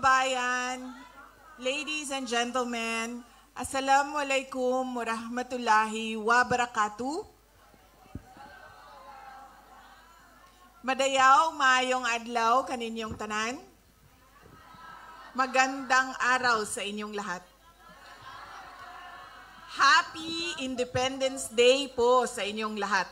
kababayan, ladies and gentlemen, Assalamualaikum warahmatullahi wabarakatuh. Madayaw, maayong adlaw kaninyong tanan. Magandang araw sa inyong lahat. Happy Independence Day po sa inyong lahat.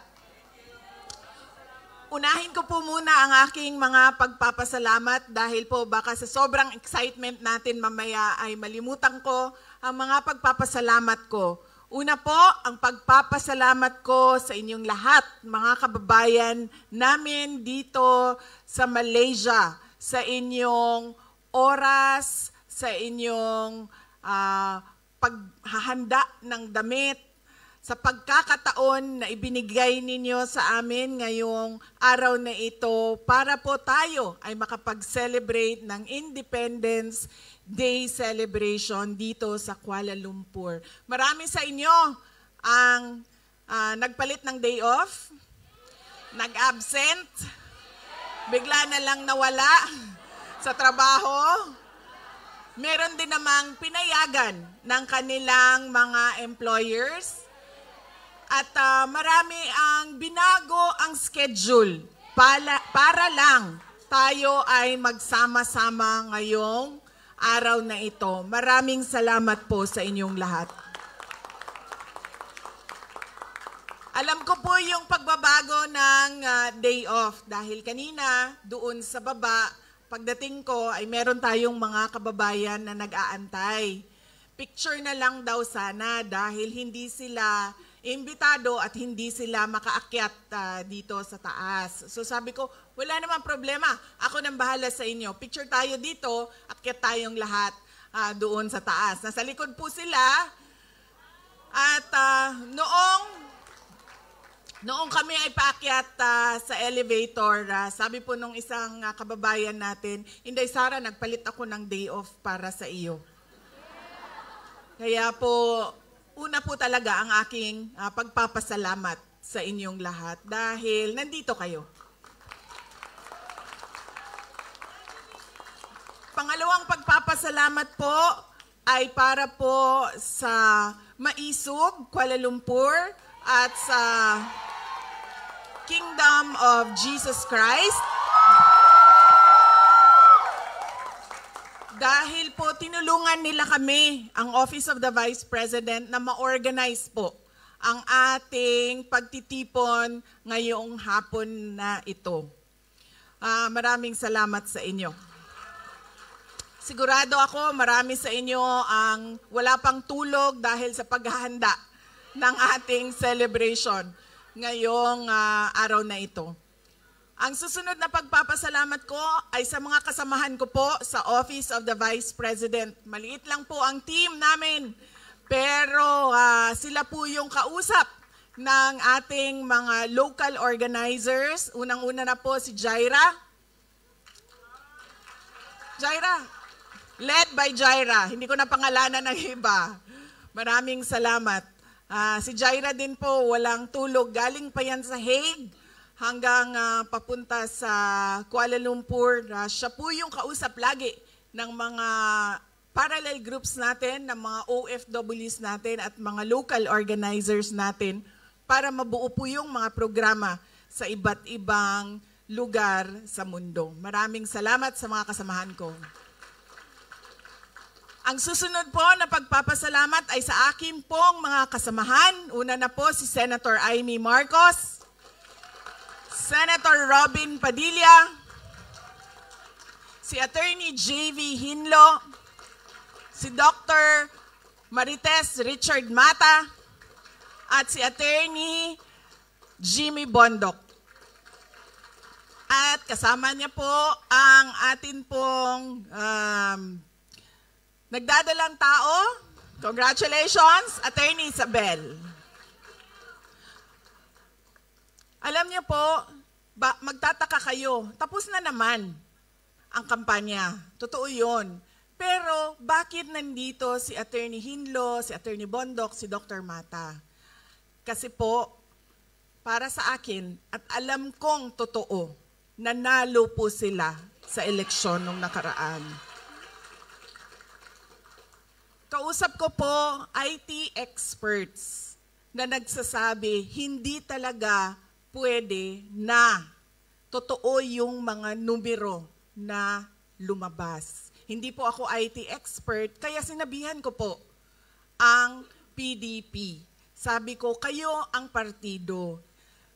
Unahin ko po muna ang aking mga pagpapasalamat dahil po baka sa sobrang excitement natin mamaya ay malimutan ko ang mga pagpapasalamat ko. Una po, ang pagpapasalamat ko sa inyong lahat, mga kababayan namin dito sa Malaysia, sa inyong oras, sa inyong paghahanda ng damit, sa pagkakataon na ibinigay ninyo sa amin ngayong araw na ito para po tayo ay makapag-celebrate ng Independence Day celebration dito sa Kuala Lumpur. Marami sa inyo ang nagpalit ng day off, nag-absent, bigla na lang nawala sa trabaho. Meron din namang pinayagan ng kanilang mga employers. At marami ang binago ang schedule para lang tayo ay magsama-sama ngayong araw na ito. Maraming salamat po sa inyong lahat. Alam ko po yung pagbabago ng day off dahil kanina doon sa baba, pagdating ko ay meron tayong mga kababayan na nag-aantay. Picture na lang daw sana dahil hindi sila imbitado at hindi sila makaakyat dito sa taas. So sabi ko, wala namang problema. Ako nang bahala sa inyo. Picture tayo dito, akyat tayong lahat doon sa taas. Nasa likod po sila. At noong kami ay paakyat sa elevator, sabi po nung isang kababayan natin, Inday Sara, nagpalit ako ng day off para sa iyo. Kaya po, una po talaga ang aking pagpapasalamat sa inyong lahat dahil nandito kayo. Pangalawang pagpapasalamat po ay para po sa Maisog, Kuala Lumpur at sa Kingdom of Jesus Christ. Dahil po tinulungan nila kami, ang Office of the Vice President, na ma-organize po ang ating pagtitipon ngayong hapon na ito. Maraming salamat sa inyo. Sigurado ako marami sa inyo ang wala pang tulog dahil sa paghahanda ng ating celebration ngayong araw na ito. Ang susunod na pagpapasalamat ko ay sa mga kasamahan ko po sa Office of the Vice President. Maliit lang po ang team namin, pero sila po yung kausap ng ating mga local organizers. Unang-una na po si Jaira. Jaira, led by Jaira. Hindi ko na pangalanan ng iba. Maraming salamat. Si Jaira din po, walang tulog. Galing pa yan sa Hague hanggang papunta sa Kuala Lumpur. Siya po yung kausap lagi ng mga parallel groups natin, ng mga OFWs natin at mga local organizers natin para mabuo po yung mga programa sa iba't ibang lugar sa mundo. Maraming salamat sa mga kasamahan ko. Ang susunod po na pagpapasalamat ay sa akin pong mga kasamahan. Una na po si Senator Amy Marcos, Senator Robin Padilla, si Attorney J.V. Hinlo, si Dr. Marites Richard Mata, at si Attorney Jimmy Bondok. At kasama niya po ang atin pong nagdadalang tao. Congratulations, Attorney Isabel. Alam niyo po, magtataka kayo, tapos na naman ang kampanya. Totoo yun. Pero bakit nandito si Attorney Hinlo, si Attorney Bondok, si Dr. Mata? Kasi po, para sa akin, at alam kong totoo, nanalo po sila sa eleksyon nung nakaraan. Nakausap ko po IT experts na nagsasabi hindi talaga pwede na totoo yung mga numero na lumabas. Hindi po ako IT expert, kaya sinabihan ko po ang PDP. Sabi ko, kayo ang partido.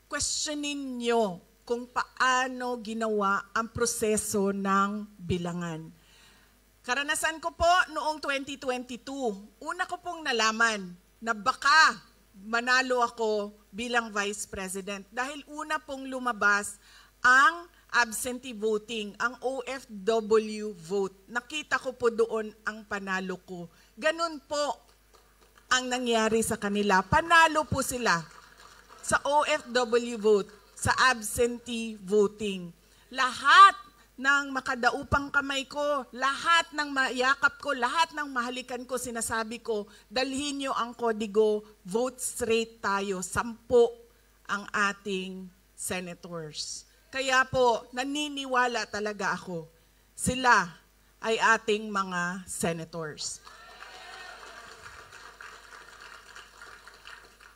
Questionin nyo kung paano ginawa ang proseso ng bilangan. Karanasan ko po noong 2022, una ko pong nalaman na baka manalo ako bilang Vice President dahil una pong lumabas ang absentee voting, ang OFW vote. Nakita ko po doon ang panalo ko. Ganun po ang nangyari sa kanila. Panalo po sila sa OFW vote, sa absentee voting. Lahat ng makadaupang kamay ko, lahat ng mayakap ko, lahat ng mahalikan ko, sinasabi ko, dalhin nyo ang kodigo, vote straight tayo, 10 ang ating senators. Kaya po, naniniwala talaga ako, sila ay ating mga senators.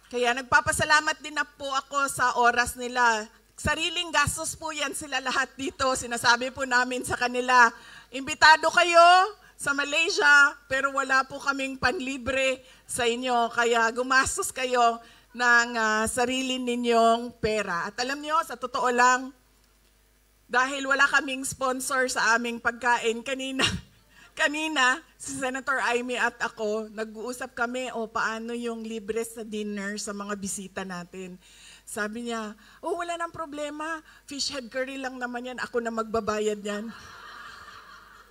Kaya nagpapasalamat din na po ako sa oras nila. Sariling gastos po yan sila lahat dito. Sinasabi po namin sa kanila, imbitado kayo sa Malaysia, pero wala po kaming panlibre sa inyo. Kaya gumastos kayo ng sarili ninyong pera. At alam nyo, sa totoo lang, dahil wala kaming sponsor sa aming pagkain, kanina si Senator Amy at ako, nag-uusap kami, paano yung libre sa dinner sa mga bisita natin. Sabi niya, wala nang problema, fish head curry lang naman yan, ako na magbabayad yan.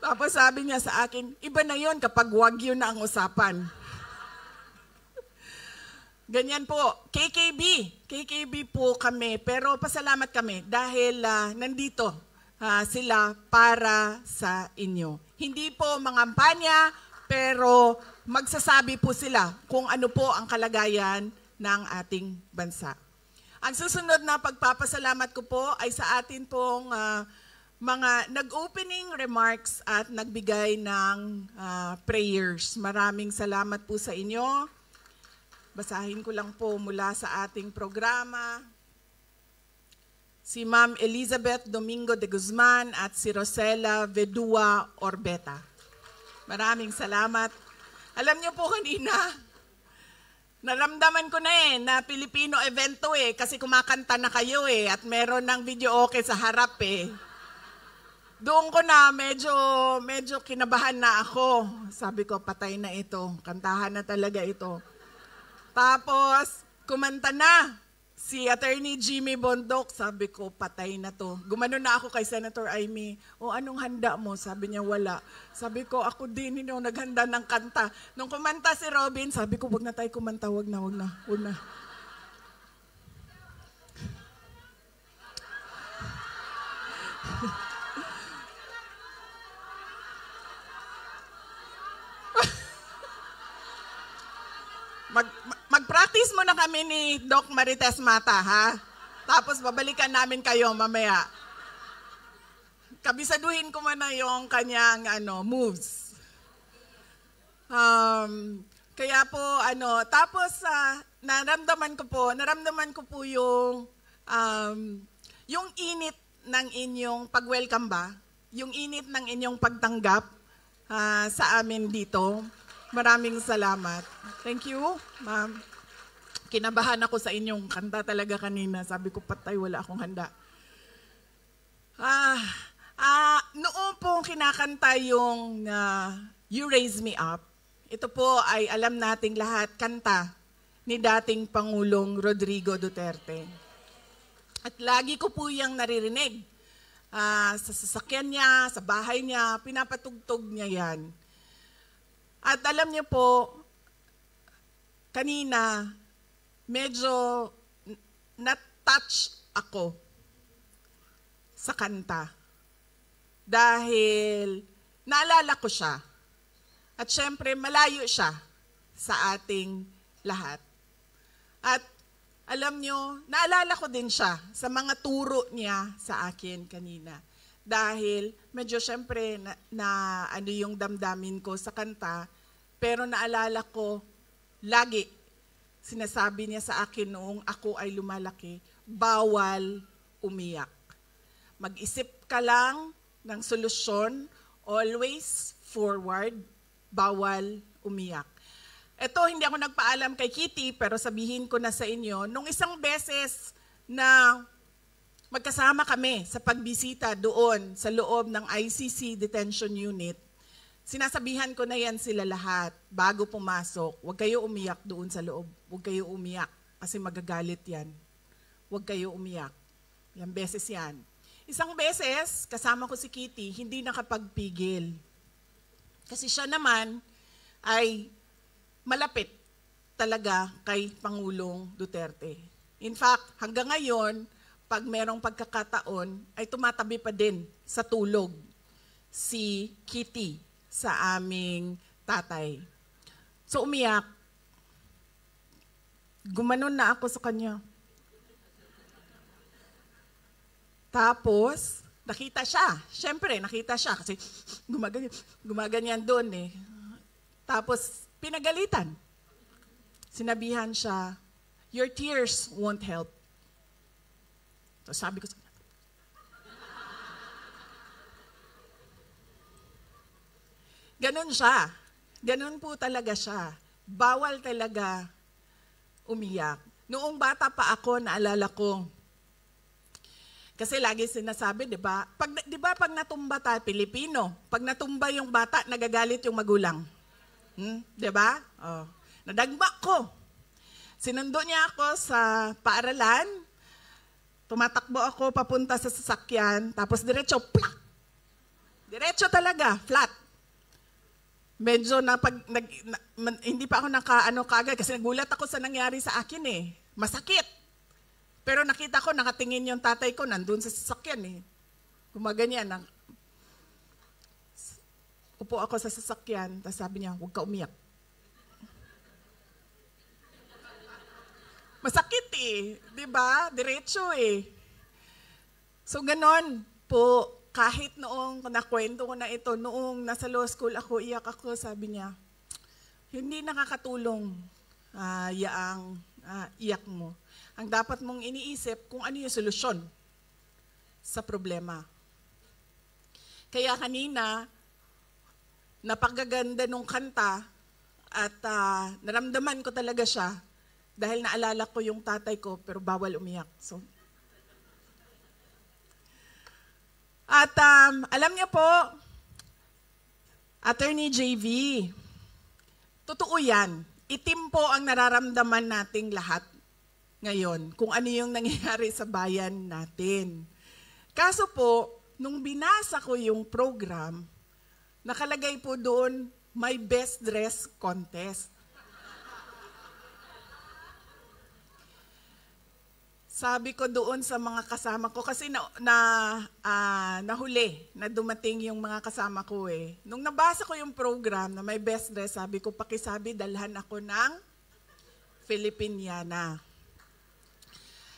Tapos sabi niya sa akin, iba na yon kapag wagyu na ang usapan. Ganyan po, KKB po kami, pero pasalamat kami dahil nandito sila para sa inyo. Hindi po mangampanya, pero magsasabi po sila kung ano po ang kalagayan ng ating bansa. Ang susunod na pagpapasalamat ko po ay sa atin pong mga nag-opening remarks at nagbigay ng prayers. Maraming salamat po sa inyo. Basahin ko lang po mula sa ating programa. Si Ma'am Elizabeth Domingo de Guzman at si Rosela Vedua Orbeta. Maraming salamat. Alam niyo po kanina, naramdaman ko na Filipino event to kasi kumakanta na kayo at meron ng video okay sa harap Doon ko na medyo kinabahan na ako. Sabi ko, patay na ito. Kantahan na talaga ito. Tapos, kumanta na si Attorney Jimmy Bondok. Sabi ko, patay na to. Gumano na ako kay Senator Amy. Anong handa mo? Sabi niya, wala. Sabi ko, ako din naghanda ng kanta. Nung kumanta si Robin, sabi ko, wag na tayo kumanta, wag na. Mag-practice muna kami ni Doc Marites Mata, ha? Tapos babalikan namin kayo mamaya. Kabisaduhin ko muna yung kanyang moves. Kaya po, tapos naramdaman ko po yung init ng inyong pag-welcome ba? Yung init ng inyong pagtanggap sa amin dito. Maraming salamat. Thank you, ma'am. Kinabahan ako sa inyong kanta talaga kanina. Sabi ko, patay, wala akong handa. Noong po kinakanta yung You Raise Me Up, ito po ay alam nating lahat, kanta ni dating Pangulong Rodrigo Duterte. At lagi ko po yung naririnig. Sa sasakyan niya, sa bahay niya, pinapatugtog niya yan. At alam niyo po, kanina, medyo na-touch ako sa kanta. Dahil naalala ko siya. At syempre, malayo siya sa ating lahat. At alam niyo, naalala ko din siya sa mga turo niya sa akin kanina. Dahil medyo syempre na yung damdamin ko sa kanta, Pero naalala ko, lagi, sinasabi niya sa akin noong ako ay lumalaki, bawal umiyak. Mag-isip ka lang ng solusyon, always forward, bawal umiyak. Ito, hindi ako nagpaalam kay Kitty, pero sabihin ko na sa inyo, nung isang beses na magkasama kami sa pagbisita doon sa loob ng ICC Detention Unit, sinasabihan ko na yan sila lahat bago pumasok, huwag kayo umiyak doon sa loob, huwag kayo umiyak kasi magagalit yan. Huwag kayo umiyak. Yan beses yan. Isang beses, kasama ko si Kitty, hindi nakapagpigil. Kasi siya naman ay malapit talaga kay Pangulong Duterte. In fact, hanggang ngayon, pag merong pagkakataon, ay tumatabi pa din sa tulog si Kitty sa aming tatay. So umiyak. Gumanon na ako sa kanya. Tapos, nakita siya. Siyempre, nakita siya kasi gumaganyan doon eh. Tapos, pinagalitan. Sinabihan siya, your tears won't help. So, sabi ko sa kanya, ganun siya. Ganun po talaga siya. Bawal talaga umiyak. Noong bata pa ako, naalala ko, kasi lagi sinasabi, di ba? Pag natumba tayo, Pilipino, pag natumba yung bata, nagagalit yung magulang. Di ba? Oh. Nadagma ko. Sinundo niya ako sa paaralan, tumatakbo ako papunta sa sasakyan, tapos diretso, plak! Diretso talaga, flat. Medyo hindi pa ako kaagad kasi nagulat ako sa nangyari sa akin eh. Masakit. Pero nakita ko, nakatingin yung tatay ko, nandun sa sasakyan eh. Gumaganyan. Upo ako sa sasakyan, tapos sabi niya, huwag ka umiyak. Masakit eh, di ba? Diretso eh. So ganon po, kahit noong nakwento ko na ito, noong nasa law school ako, iyak ako, sabi niya, hindi nakakatulong yaang iyak mo. Ang dapat mong iniisip kung ano yung solusyon sa problema. Kaya kanina, napakaganda nung kanta at naramdaman ko talaga siya dahil naalala ko yung tatay ko pero bawal umiyak. So, at alam niyo po, Attorney JV, totoo yan. Itim po ang nararamdaman nating lahat ngayon, kung ano yung nangyayari sa bayan natin. Kaso po, nung binasa ko yung program, nakalagay po doon, my best dress contest. Sabi ko doon sa mga kasama ko, kasi nahuli na dumating yung mga kasama ko eh. Nung nabasa ko yung program na may best dress, sabi ko, pakisabi, dalhan ako ng Filipiniana.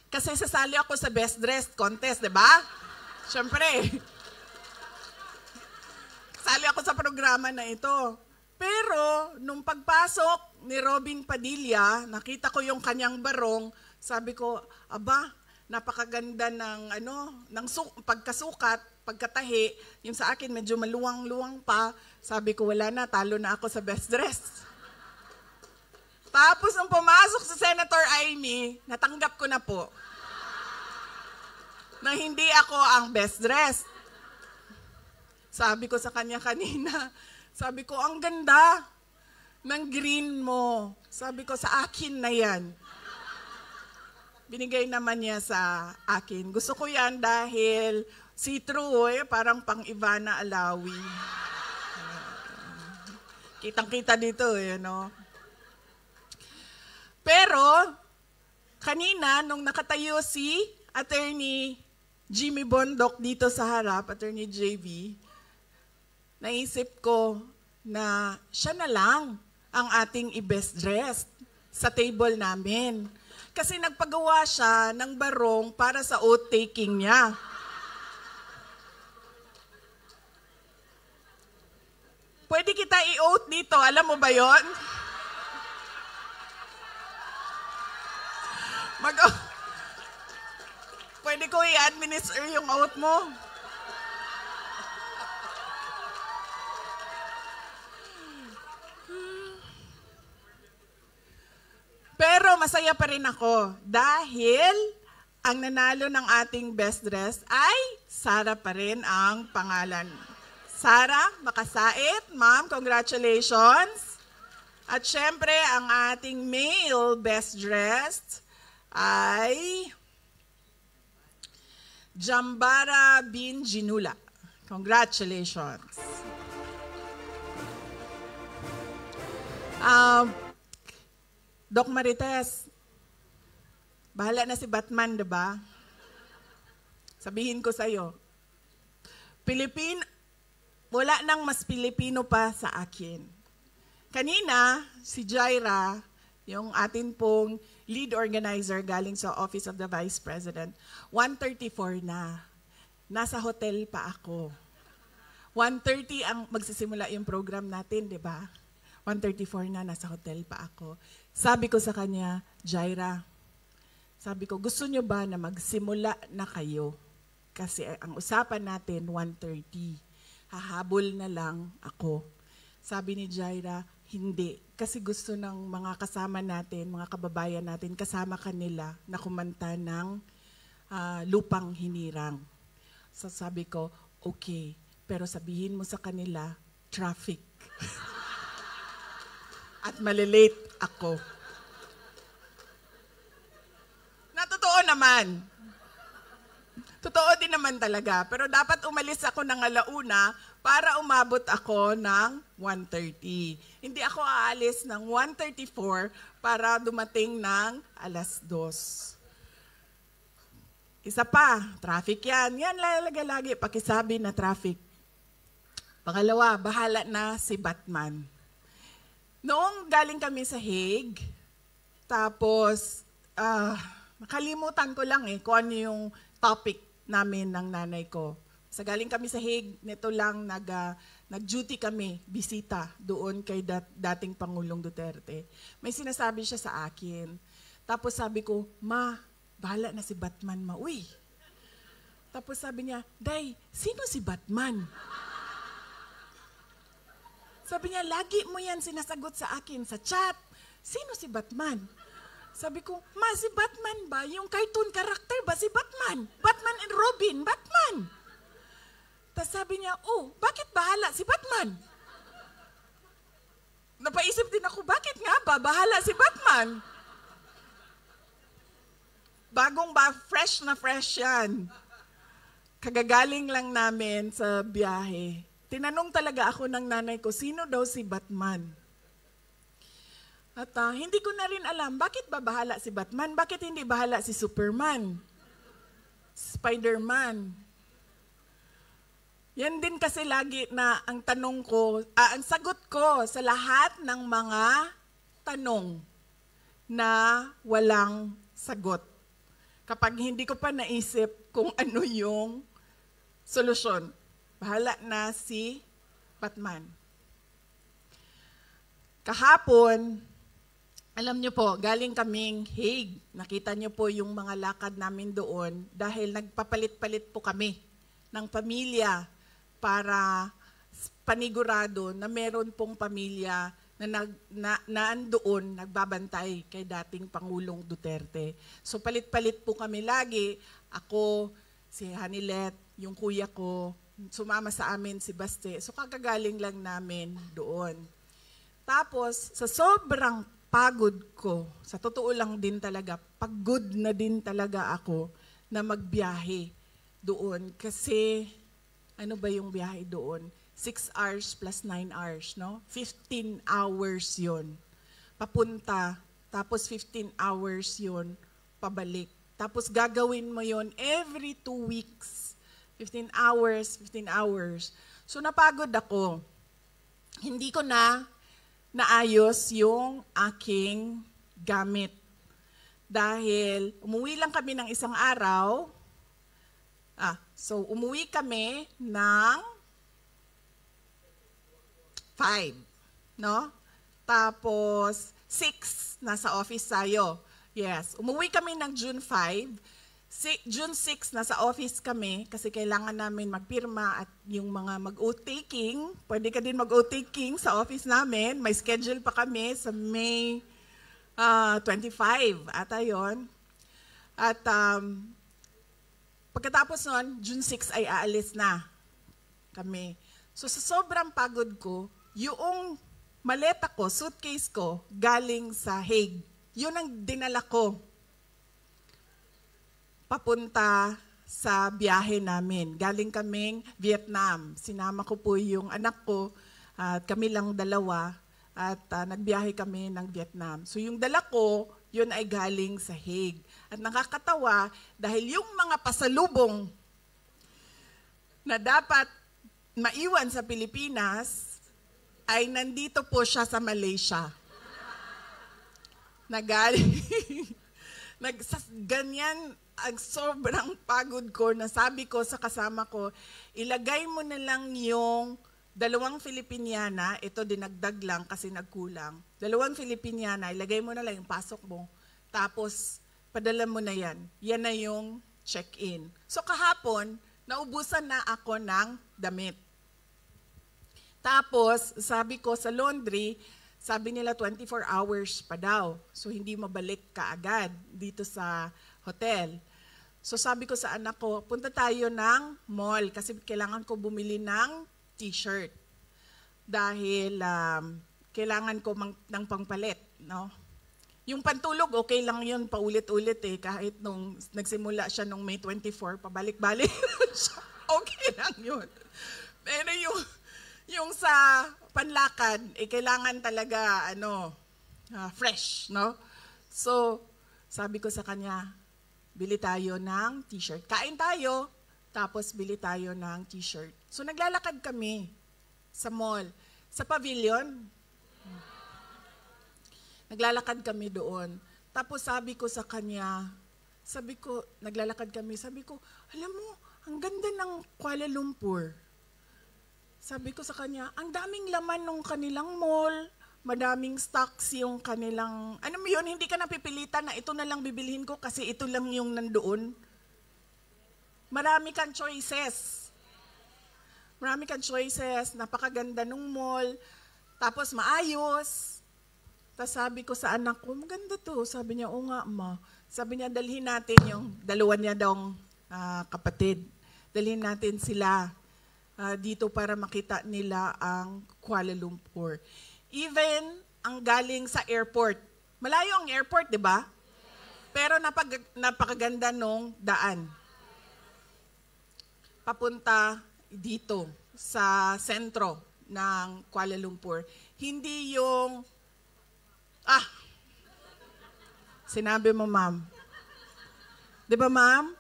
Kasi sasali ako sa best dress contest, di ba? Siyempre. Sali ako sa programa na ito. Pero, nung pagpasok ni Robin Padilla, nakita ko yung kanyang barong, sabi ko, aba, napakaganda ng pagkasukat, pagkatahi. Yung sa akin, medyo maluwang-luwang pa. Sabi ko, wala na, talo na ako sa best dress. Tapos, nung pumasok si Senator Amy, natanggap ko na po na hindi ako ang best dressed. Sabi ko sa kanya kanina, sabi ko, ang ganda ng green mo. Sabi ko, sa akin na yan. Binigay naman niya sa akin. Gusto ko yan dahil see-through, parang pang Ivana Alawi. Kitang-kita dito, no? Pero, kanina, nung nakatayo si Attorney Jimmy Bondoc dito sa harap, Attorney JV, naisip ko na siya na lang ang ating i-best dressed sa table namin. Kasi nagpagawa siya ng barong para sa oath-taking niya. Pwede kita i-oath dito. Alam mo ba yon? Pwede ko i-administer yung oath mo. Pero masaya pa rin ako dahil ang nanalo ng ating best dress ay Sara pa rin ang pangalan. Sara Makasait, ma'am, congratulations. At syempre, ang ating male best dressed ay Jambara bin Jinula. Congratulations. Doc Marites, bahala na si Batman, diba? Sabihin ko sa'yo, wala nang mas Pilipino pa sa akin. Kanina, si Jaira, yung atin pong lead organizer galing sa Office of the Vice President, 1:34 na. Nasa hotel pa ako. 1:30 ang magsisimula yung program natin, di ba? 1:34 na, nasa hotel pa ako. Sabi ko sa kanya, Jaira, sabi ko, gusto nyo ba na magsimula na kayo? Kasi ang usapan natin, 1:30. Hahabol na lang ako. Sabi ni Jaira, hindi. Kasi gusto ng mga kasama natin, mga kababayan natin, kasama kanila na kumanta ng Lupang Hinirang. So sabi ko, okay. Pero sabihin mo sa kanila, traffic. At malilate ako. Totoo naman. Totoo din naman talaga. Pero dapat umalis ako ng 1:00 para umabot ako ng 1:30. Hindi ako aalis ng 1:34 para dumating ng 2:00. Isa pa, traffic yan. Yan lagi pakisabi na traffic. Pangalawa, bahala na si Batman. Noong galing kami sa Hague, tapos nakalimutan ko lang kung ano yung topic namin ng nanay ko. Sa galing kami sa Hague, nito lang nag-duty kami, bisita doon kay dating Pangulong Duterte. May sinasabi siya sa akin. Tapos sabi ko, Ma, bahala na si Batman, Ma. Uy. Tapos sabi niya, Day, sino si Batman? Sabi niya, lagi mo yan sinasagot sa akin sa chat. Sino si Batman? Sabi ko, Ma, si Batman ba? Yung cartoon character ba si Batman? Batman and Robin, Batman. Tapos sabi niya, oh, bakit bahala si Batman? Napaisip din ako, bakit nga ba bahala si Batman? Fresh na fresh yan. Kagagaling lang namin sa biyahe. Tinanong talaga ako ng nanay ko, sino daw si Batman? At hindi ko na rin alam, bakit ba bahala si Batman? Bakit hindi bahala si Superman? Spider-Man? Yan din kasi lagi na ang tanong ko, ang sagot ko sa lahat ng mga tanong na walang sagot. Kapag hindi ko pa naisip kung ano yung solusyon, bahala na si Batman. Kahapon, alam niyo po, galing kaming Hague. Nakita niyo po yung mga lakad namin doon dahil nagpapalit-palit po kami ng pamilya para panigurado na meron pong pamilya na andoon, nagbabantay kay dating Pangulong Duterte. So palit-palit po kami lagi. Ako, si Hanilet, yung kuya ko, sumama sa amin si Baste. So kakagaling lang namin doon. Tapos, sa sobrang pagod ko, sa totoo lang din talaga, pagod na din talaga ako na magbiyahe doon. Kasi, ano ba yung biyahe doon? 6 hours plus 9 hours, no? 15 hours yon papunta, tapos 15 hours yon pabalik. Tapos gagawin mo yon every 2 weeks. 15 hours. So napagod ako. Hindi ko na naayos yung aking gamit. Dahil umuwi lang kami ng isang araw. So umuwi kami ng 5, no? Tapos, 6, nasa office tayo. Yes, umuwi kami ng June 5. June 6, nasa office kami kasi kailangan namin magpirma at yung mga mag-oath-taking, pwede ka din mag-oath-taking sa office namin. May schedule pa kami sa May 25, ata yun. At pagkatapos nun, June 6 ay aalis na kami. So sa sobrang pagod ko, yung maleta ko, suitcase ko, galing sa Hague. Yun ang dinala ko papunta sa biyahe namin. Galing kaming Vietnam. Sinama ko po yung anak ko at kami lang dalawa at nagbiyahe kami ng Vietnam. So yung dala ko, yun ay galing sa Hague. At nakakatawa dahil yung mga pasalubong na dapat maiwan sa Pilipinas ay nandito po siya sa Malaysia. Ganyan ang sobrang pagod ko na sabi ko sa kasama ko, ilagay mo na lang yung 2 Filipiniana, ito dinagdag lang kasi nagkulang. 2 Filipiniana, ilagay mo na lang yung pasok mo. Tapos, padala mo na yan. Yan na yung check-in. So kahapon, naubusan na ako ng damit. Tapos, sabi ko sa laundry, sabi nila 24 hours pa daw. So hindi mabalik kaagad dito sa hotel. So sabi ko sa anak ko, punta tayo ng mall kasi kailangan ko bumili ng t-shirt. Dahil kailangan ko ng pangpalit. No? Yung pantulog, okay lang yun, paulit-ulit eh. Kahit nung nagsimula siya nung May 24, pabalik-balik siya. Okay lang yun. Pero yung sa panlakad, eh, kailangan talaga fresh. No? So, sabi ko sa kanya, bili tayo ng t-shirt. Kain tayo, tapos bili tayo ng t-shirt. So naglalakad kami sa mall, sa pavilion. Naglalakad kami doon. Tapos sabi ko sa kanya, naglalakad kami, sabi ko, alam mo, ang ganda ng Kuala Lumpur. Sabi ko sa kanya, ang daming laman ng kanilang mall, madaming stocks yung kanilang, hindi ka napipilitan na ito na lang bibilhin ko kasi ito lang yung nandoon. Marami kang choices. Napakaganda ng mall, tapos maayos. Tapos sabi ko sa anak ko, maganda to. Sabi niya, oo nga ma. Sabi niya, dalhin natin yung 2 niya daw kapatid. Dalhin natin sila dito para makita nila ang Kuala Lumpur. Even ang galing sa airport. Malayo ang airport, di ba? Pero napakaganda nung daan. Papunta dito sa sentro ng Kuala Lumpur. Hindi yung, sinabi mo ma'am. Di ba ma'am?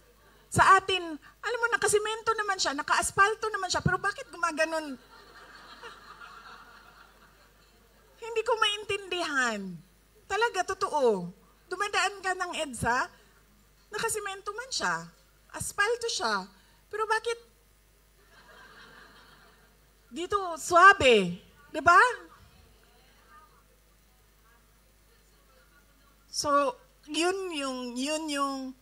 Sa atin, alam mo, nakasimento naman siya, naka-asfalto naman siya, pero bakit gumaganon? Hindi ko maintindihan. Talaga, totoo. Dumadaan ka ng EDSA, nakasimento man siya. Asfalto siya. Pero bakit dito suabe? Diba? So, yun yung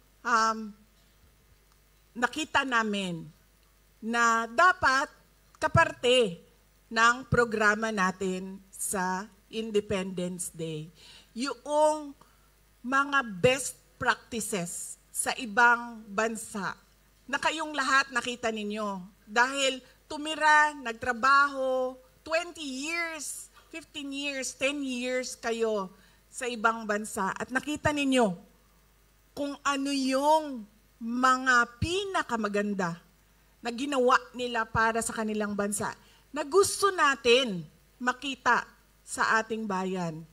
nakita namin na dapat kaparte ng programa natin sa Independence Day. Yung mga best practices sa ibang bansa na kayong lahat nakita ninyo. Dahil tumira, nagtrabaho, 20 years, 15 years, 10 years kayo sa ibang bansa at nakita ninyo kung ano yung mga pinakamaganda na ginawa nila para sa kanilang bansa na gusto natin makita sa ating bayan.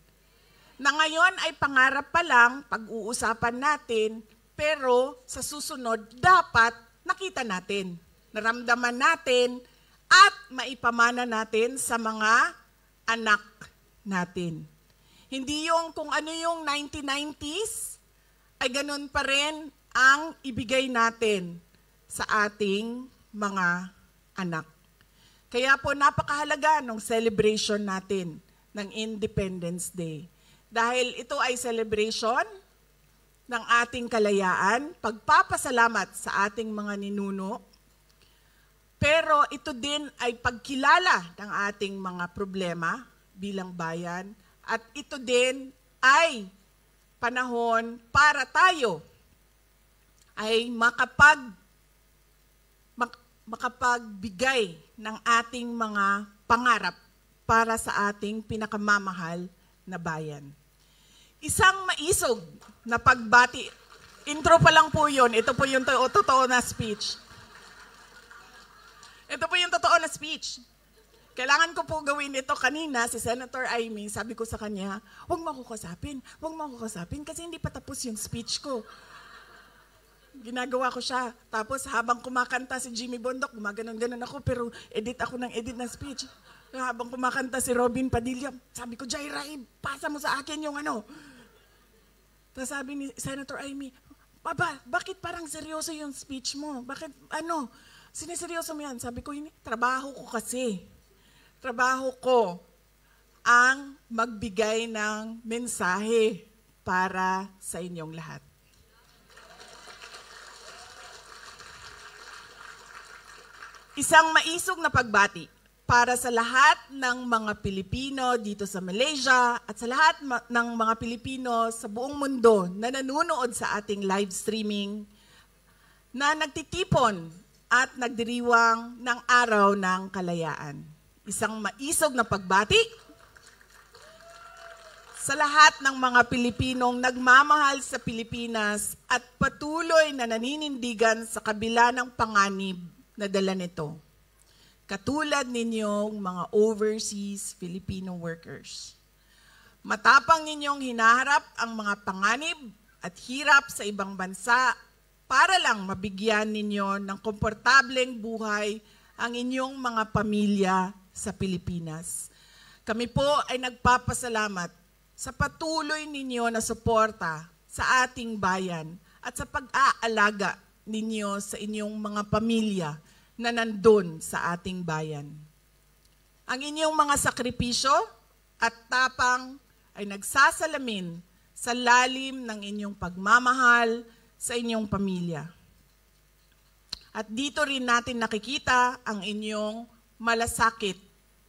Na ngayon ay pangarap pa lang, pag-uusapan natin, pero sa susunod dapat nakita natin, naramdaman natin, at maipamana natin sa mga anak natin. Hindi yung kung ano yung 1990s, ay ganun pa rin ang ibigay natin sa ating mga anak. Kaya po napakahalaga ng celebration natin ng Independence Day. Dahil ito ay celebration ng ating kalayaan, pagpapasalamat sa ating mga ninuno, pero ito din ay pagkilala ng ating mga problema bilang bayan, at ito din ay panahon para tayo ay makapagbigay ng ating mga pangarap para sa ating pinakamamahal na bayan. Isang maisog na pagbati. Intro pa lang po yun. Ito po yung totoo na speech. Ito po yung totoo na speech. Kailangan ko po gawin ito kanina, si Senator Amy, sabi ko sa kanya, huwag mo ako kasapin kasi hindi pa tapos yung speech ko. Ginagawa ko siya. Tapos habang kumakanta si Jimmy Bondok, gumaganon-ganon ako, pero edit ako ng speech. Habang kumakanta si Robin Padilla, sabi ko, Jaira, pasa mo sa akin yung ano. Tapos sabi ni Senator Amy, Papa, bakit parang seryoso yung speech mo? Bakit, siniseryoso mo yan? Sabi ko, trabaho ko kasi. Trabaho ko ang magbigay ng mensahe para sa inyong lahat. Isang maisog na pagbati para sa lahat ng mga Pilipino dito sa Malaysia at sa lahat ng mga Pilipino sa buong mundo na nanonood sa ating live streaming na nagtitipon at nagdiriwang ng Araw ng Kalayaan. Isang maisog na pagbati sa lahat ng mga Pilipinong nagmamahal sa Pilipinas at patuloy na naninindigan sa kabila ng panganib na dala nito. Katulad ninyong mga overseas Filipino workers. Matapang ninyong hinaharap ang mga panganib at hirap sa ibang bansa para lang mabigyan ninyo ng komportableng buhay ang inyong mga pamilya sa Pilipinas. Kami po ay nagpapasalamat sa patuloy ninyo na suporta sa ating bayan at sa pag-aalaga ninyo sa inyong mga pamilya na nandun sa ating bayan. Ang inyong mga sakripisyo at tapang ay nagsasalamin sa lalim ng inyong pagmamahal sa inyong pamilya. At dito rin natin nakikita ang inyong malasakit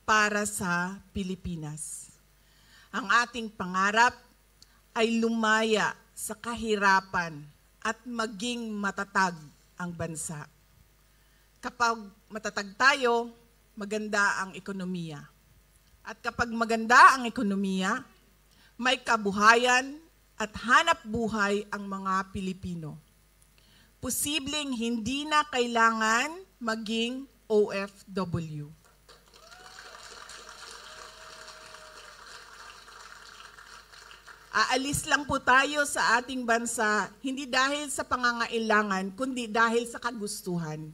para sa Pilipinas. Ang ating pangarap ay lumaya sa kahirapan at maging matatag ang bansa. Kapag matatag tayo, maganda ang ekonomiya. At kapag maganda ang ekonomiya, may kabuhayan at hanap buhay ang mga Pilipino. Posibleng hindi na kailangan maging OFW. Aalis lang po tayo sa ating bansa, hindi dahil sa pangangailangan, kundi dahil sa kagustuhan.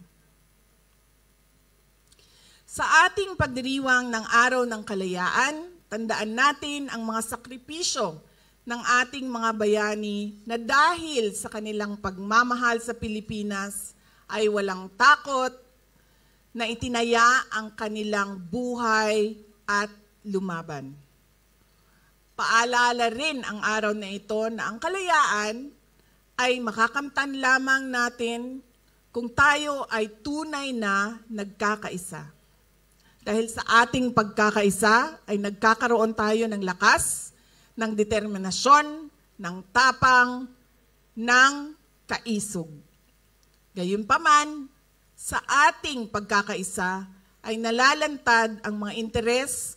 Sa ating pagdiriwang ng Araw ng Kalayaan, tandaan natin ang mga sakripisyo ng ating mga bayani na dahil sa kanilang pagmamahal sa Pilipinas ay walang takot na itinaya ang kanilang buhay at lumaban. Paalala rin ang araw na ito na ang kalayaan ay makakamtan lamang natin kung tayo ay tunay na nagkakaisa. Dahil sa ating pagkakaisa ay nagkakaroon tayo ng lakas, ng determinasyon, ng tapang, ng kaisog. Gayunpaman, sa ating pagkakaisa ay nalalantad ang mga interes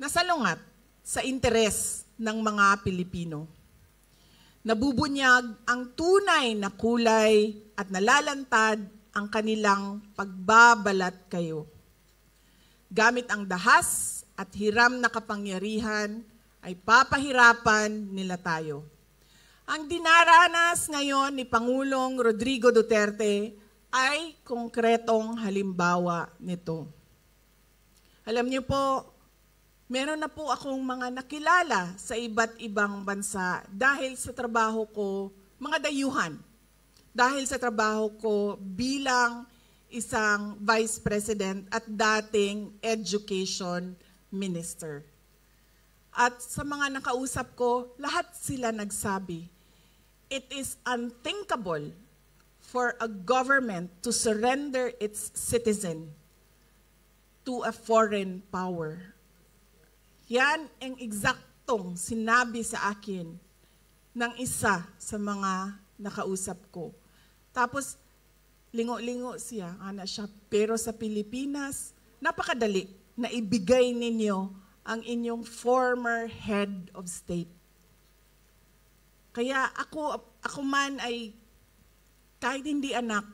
na salungat sa interes ng mga Pilipino. Nabubunyag ang tunay na kulay at nalalantad ang kanilang pagbabalat kayo. Gamit ang dahas at hiram na kapangyarihan ay papahirapan nila tayo. Ang dinaranas ngayon ni Pangulong Rodrigo Duterte ay konkretong halimbawa nito. Alam niyo po, meron na po akong mga nakilala sa iba't ibang bansa dahil sa trabaho ko, mga dayuhan. Dahil sa trabaho ko bilang isang Vice President at dating Education Minister. At sa mga nakausap ko, lahat sila nagsabi, it is unthinkable for a government to surrender its citizen to a foreign power. Yan ang eksaktong sinabi sa akin ng isa sa mga nakausap ko. Tapos, lingo-lingo siya, pero sa Pilipinas, napakadali na ibigay ninyo ang inyong former head of state. Kaya ako man ay, kahit hindi anak,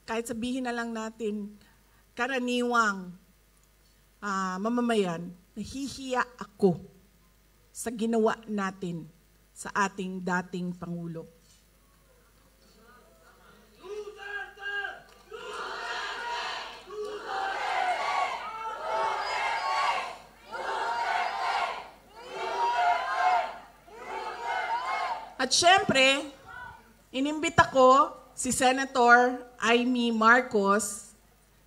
kahit sabihin na lang natin, karaniwang mamamayan, nahihiya ako sa ginawa natin sa ating dating Pangulo. At syempre, inimbita ko si Senator Amy Marcos,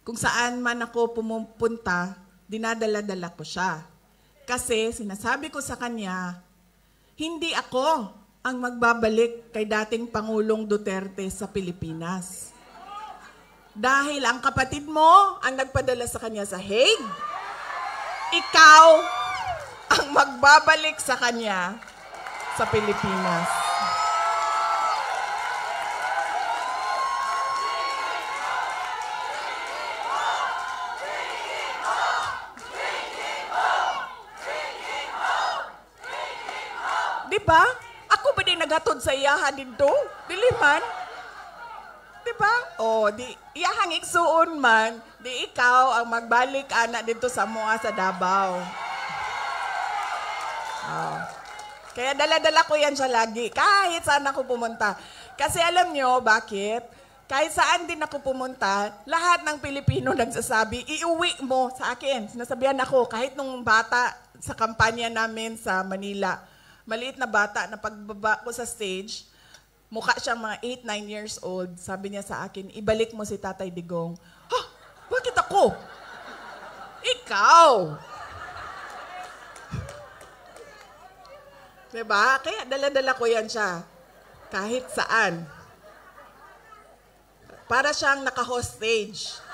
kung saan man ako pumupunta, dinadala-dala ko siya. Kasi sinasabi ko sa kanya, hindi ako ang magbabalik kay dating Pangulong Duterte sa Pilipinas. Dahil ang kapatid mo ang nagpadala sa kanya sa Hague, ikaw ang magbabalik sa kanya sa Pilipinas. Diba? Ako ba din naghatod sa iyaha dito? Dili man? Diba? O, di iyahang igsuon man, di ikaw ang magbalik ana dito sa mua sa Davao. Oh. Kaya dala-dala ko yan siya lagi, kahit saan ako pumunta. Kasi alam nyo, bakit? Kahit saan din ako pumunta, lahat ng Pilipino nagsasabi, iuwi mo sa akin. Sinasabihan ako, kahit nung bata sa kampanya namin sa Manila, maliit na bata na pagbaba ko sa stage, mukha siyang mga 8-9 years old. Sabi niya sa akin, ibalik mo si Tatay Digong. Ha? Bakit ako? Ikaw! Diba? Kaya dala-dala ko yan siya. Kahit saan. Para siyang naka-hostage.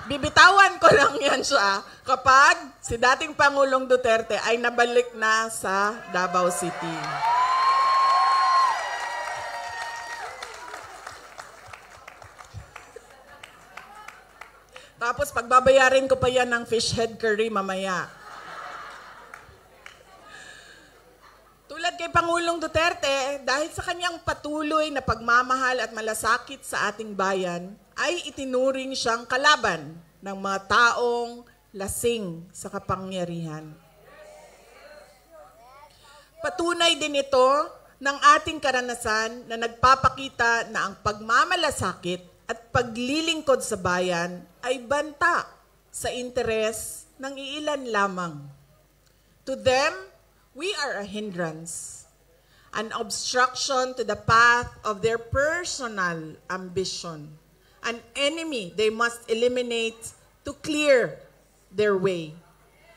Bibitawan ko lang yan siya kapag si dating Pangulong Duterte ay nabalik na sa Davao City. Tapos pagbabayarin ko pa yan ng fish head curry mamaya. Tulad kay Pangulong Duterte, dahil sa kanyang patuloy na pagmamahal at malasakit sa ating bayan, ay itinuring siyang kalaban ng mga taong lasing sa kapangyarihan. Patunay din ito ng ating karanasan na nagpapakita na ang pagmamalasakit at paglilingkod sa bayan ay banta sa interes ng iilan lamang. To them, we are a hindrance, an obstruction to the path of their personal ambition, an enemy they must eliminate to clear their way.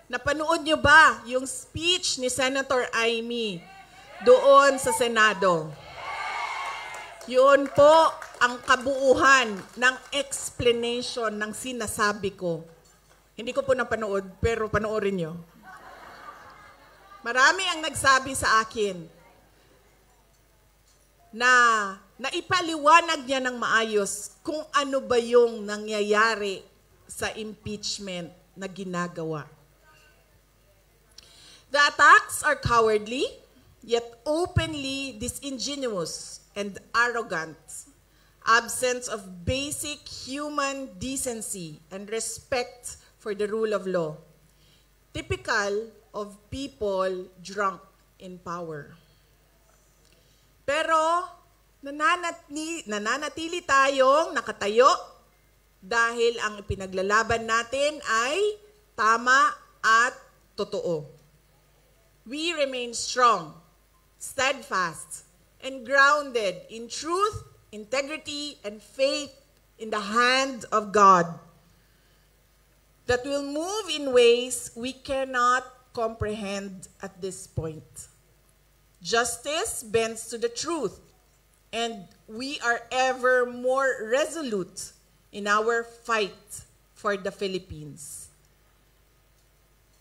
Napanood niyo ba yung speech ni Senator Amy doon sa Senado? Yun po ang kabuuhan ng explanation ng sinasabi ko. Hindi ko po napanood, pero panoorin niyo. Marami ang nagsabi sa akin na naipaliwanag niya ng maayos kung ano ba yung nangyayari sa impeachment na ginagawa. The attacks are cowardly, yet openly disingenuous and arrogant, absence of basic human decency and respect for the rule of law, typical of people drunk in power. Pero nananatili tayong nakatayo dahil ang ipinaglalaban natin ay tama at totoo. We remain strong, steadfast, and grounded in truth, integrity, and faith in the hand of God that will move in ways we cannot comprehend at this point. Justice bends to the truth, and we are ever more resolute in our fight for the Philippines.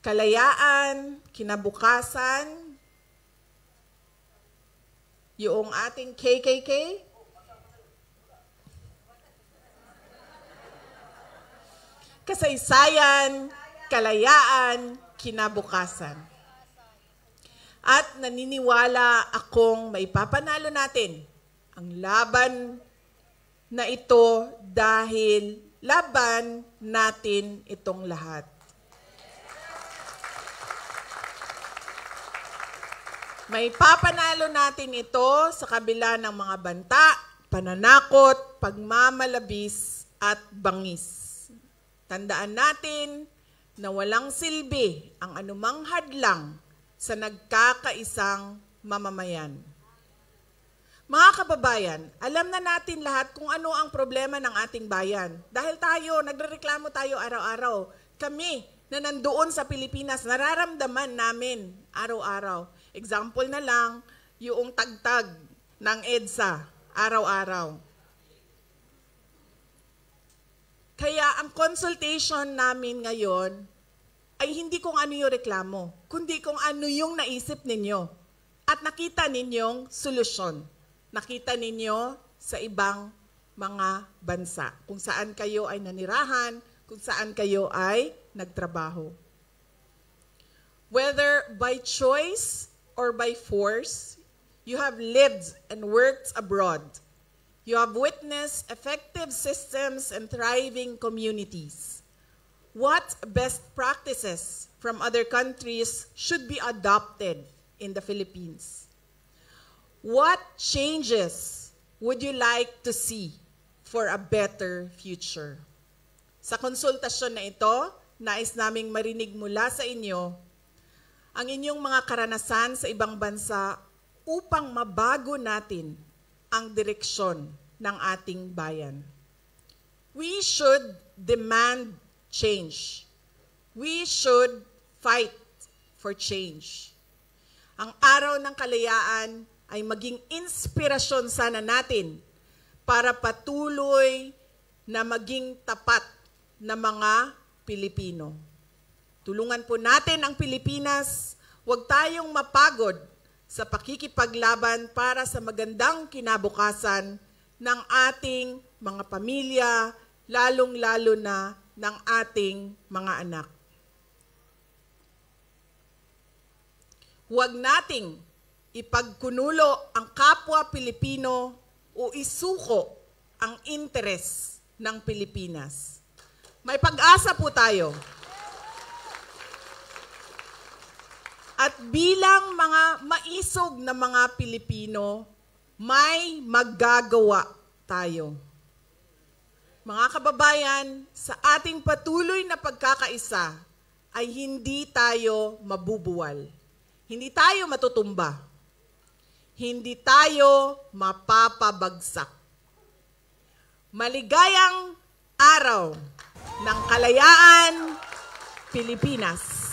Kalayaan, kinabukasan, yung ating KKK, kasaysayan, kalayaan, kinabukasan. At naniniwala akong maipapanalo natin ang laban na ito dahil laban natin itong lahat. Maipapanalo natin ito sa kabila ng mga banta, pananakot, pagmamalabis at bangis. Tandaan natin na walang silbi ang anumang hadlang sa nagkakaisang mamamayan. Mga kababayan, alam na natin lahat kung ano ang problema ng ating bayan. Dahil nagrereklamo tayo araw-araw. Kami na nandoon sa Pilipinas, nararamdaman namin araw-araw. Example na lang, yung tagtag ng EDSA araw-araw. Kaya ang consultation namin ngayon ay hindi kung ano yung reklamo, kundi kung ano yung naisip ninyo at nakita ninyong solusyon. Nakita ninyo sa ibang mga bansa, kung saan kayo ay nanirahan, kung saan kayo ay nagtrabaho. Whether by choice or by force, you have lived and worked abroad. You have witnessed effective systems and thriving communities. What best practices from other countries should be adopted in the Philippines? What changes would you like to see for a better future? Sa konsultasyon na ito, nais naming marinig mula sa inyo ang inyong mga karanasan sa ibang bansa upang mabago natin ang direksyon ng ating bayan. We should demand change. We should fight for change. Ang araw ng kalayaan ay maging inspirasyon sana natin para patuloy na maging tapat na mga Pilipino. Tulungan po natin ang Pilipinas, huwag tayong mapagod sa pakikipaglaban para sa magandang kinabukasan ng ating mga pamilya, lalong-lalo na ng ating mga anak. Huwag nating ipagkunulo ang kapwa Pilipino o isuko ang interes ng Pilipinas. May pag-asa po tayo. At bilang mga maisog na mga Pilipino, may magagawa tayo. Mga kababayan, sa ating patuloy na pagkakaisa ay hindi tayo mabubuwal. Hindi tayo matutumba. Hindi tayo mapapabagsak. Maligayang araw ng kalayaan, Pilipinas.